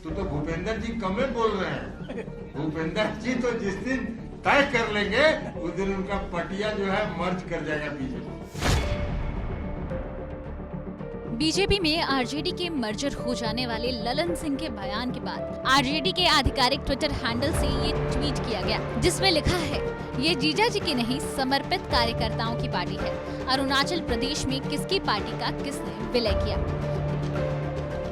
तो भूपेंद्र जी कम बोल रहे हैं। भूपेंद्र जी तो जिस दिन तय कर लेंगे उस दिन उनका पटिया जो है मर्ज कर जाएगा बीजेपी में आरजेडी के मर्जर हो जाने वाले ललन सिंह के बयान के बाद आरजेडी के आधिकारिक ट्विटर हैंडल से ये ट्वीट किया गया, जिसमें लिखा है, ये जीजा जी की नहीं समर्पित कार्यकर्ताओं की पार्टी है। अरुणाचल प्रदेश में किसकी पार्टी का किसने विलय किया।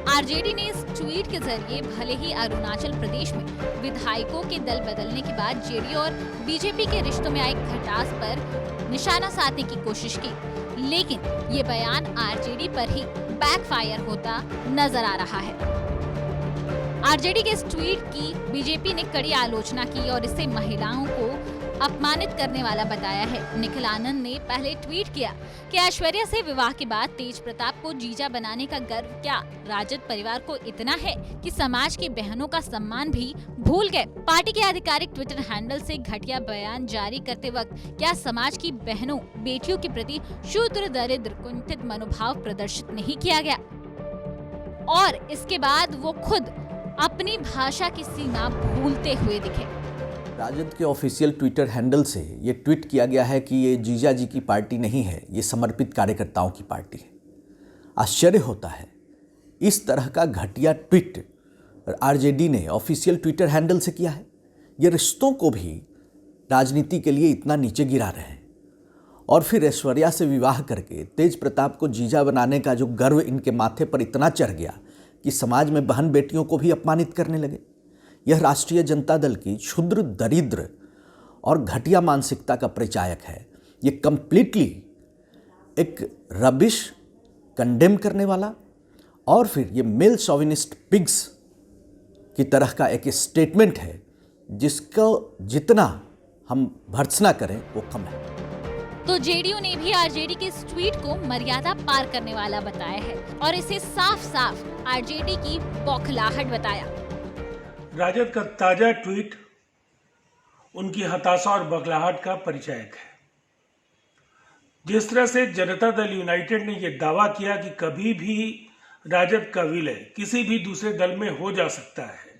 आरजेडी ने इस ट्वीट के जरिए भले ही अरुणाचल प्रदेश में विधायकों के दल बदलने के बाद जेडीयू और बीजेपी के रिश्तों में आई खटास पर निशाना साधने की कोशिश की, लेकिन ये बयान आरजेडी पर ही बैकफायर होता नजर आ रहा है। आरजेडी के इस ट्वीट की बीजेपी ने कड़ी आलोचना की और इसे महिलाओं को अपमानित करने वाला बताया है। निखिल आनंद ने पहले ट्वीट किया कि ऐश्वर्या से विवाह के बाद तेज प्रताप को जीजा बनाने का गर्व क्या राजद परिवार को इतना है कि समाज की बहनों का सम्मान भी भूल गए। पार्टी के आधिकारिक ट्विटर हैंडल से घटिया बयान जारी करते वक्त क्या समाज की बहनों बेटियों के प्रति शूद्र दरिद्र कुंठित मनोभाव प्रदर्शित नहीं किया गया, और इसके बाद वो खुद अपनी भाषा की सीमा भूलते हुए दिखे। राजद के ऑफिशियल ट्विटर हैंडल से ये ट्वीट किया गया है कि ये जीजा जी की पार्टी नहीं है, ये समर्पित कार्यकर्ताओं की पार्टी है। आश्चर्य होता है, इस तरह का घटिया ट्वीट आरजेडी ने ऑफिशियल ट्विटर हैंडल से किया है। ये रिश्तों को भी राजनीति के लिए इतना नीचे गिरा रहे हैं, और फिर ऐश्वर्या से विवाह करके तेज प्रताप को जीजा बनाने का जो गर्व इनके माथे पर इतना चढ़ गया कि समाज में बहन बेटियों को भी अपमानित करने लगे। यह राष्ट्रीय जनता दल की क्षुद्र दरिद्र और घटिया मानसिकता का परिचायक है। ये कंप्लीटली एक रबिश कंडेम करने वाला और फिर ये मेल शोविनिस्ट पिग्स की तरह का एक स्टेटमेंट है, जिसको जितना हम भर्त्सना करें वो कम है। तो जेडीयू ने भी आरजेडी के इस ट्वीट को मर्यादा पार करने वाला बताया है और इसे साफ साफ आरजेडी की बौखलाहट बताया। राजद का ताजा ट्वीट उनकी हताशा और बौखलाहट का परिचायक है। जिस तरह से जनता दल यूनाइटेड ने यह दावा किया कि कभी भी राजद का विलय किसी भी दूसरे दल में हो जा सकता है,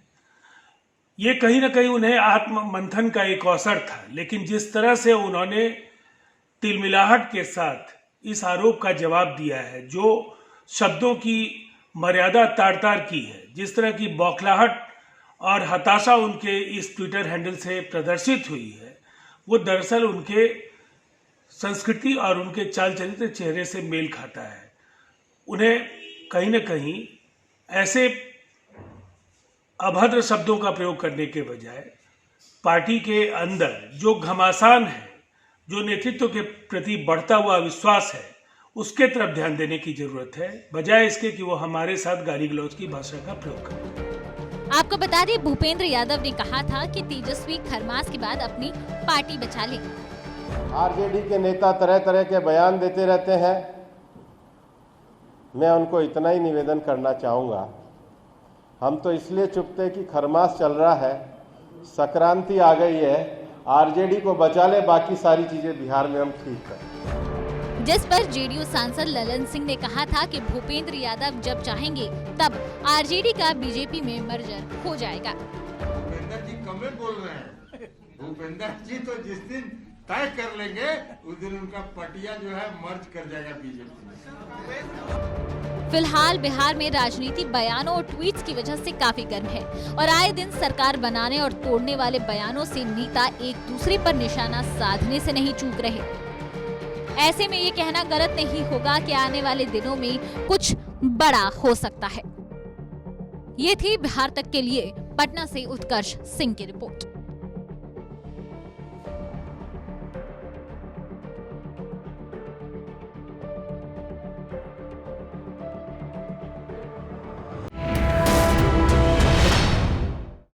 ये कहीं ना कहीं उन्हें आत्म मंथन का एक अवसर था। लेकिन जिस तरह से उन्होंने तिलमिलाहट के साथ इस आरोप का जवाब दिया है, जो शब्दों की मर्यादा तार तार की है, जिस तरह की बौखलाहट और हताशा उनके इस ट्विटर हैंडल से प्रदर्शित हुई है, वो दरअसल उनके संस्कृति और उनके चाल चरित्र चेहरे से मेल खाता है। उन्हें कहीं न कहीं ऐसे अभद्र शब्दों का प्रयोग करने के बजाय पार्टी के अंदर जो घमासान है, जो नेतृत्व के प्रति बढ़ता हुआ विश्वास है, उसके तरफ ध्यान देने की जरूरत है, बजाय इसके कि वो हमारे साथ गाली गलौज की भाषा का प्रयोग करें। आपको बता दें, भूपेंद्र यादव ने कहा था कि तेजस्वी खरमास के बाद अपनी पार्टी बचा ले। आरजेडी के नेता तरह तरह के बयान देते रहते हैं। मैं उनको इतना ही निवेदन करना चाहूँगा, हम तो इसलिए चुप थे कि खरमास चल रहा है, संक्रांति आ गई है, आरजेडी को बचा ले, बाकी सारी चीजें बिहार में हम ठीक करें। जिस पर जेडीयू सांसद ललन सिंह ने कहा था कि भूपेंद्र यादव जब चाहेंगे तब आरजेडी का बीजेपी में मर्जर हो जाएगा। भूपेंद्र जी कम बोल रहे हैं। भूपेंद्र जी तो जिस दिन तय कर लेंगे उस दिन उनका पटिया जो है मर्ज कर जाएगा बीजेपी में। फिलहाल बिहार में राजनीति बयानों और ट्वीट्स की वजह से काफी गर्म है और आए दिन सरकार बनाने और तोड़ने वाले बयानों से नेता एक दूसरे पर निशाना साधने से नहीं चूक रहे। ऐसे में ये कहना गलत नहीं होगा कि आने वाले दिनों में कुछ बड़ा हो सकता है। ये थी बिहार तक के लिए पटना से उत्कर्ष सिंह की रिपोर्ट।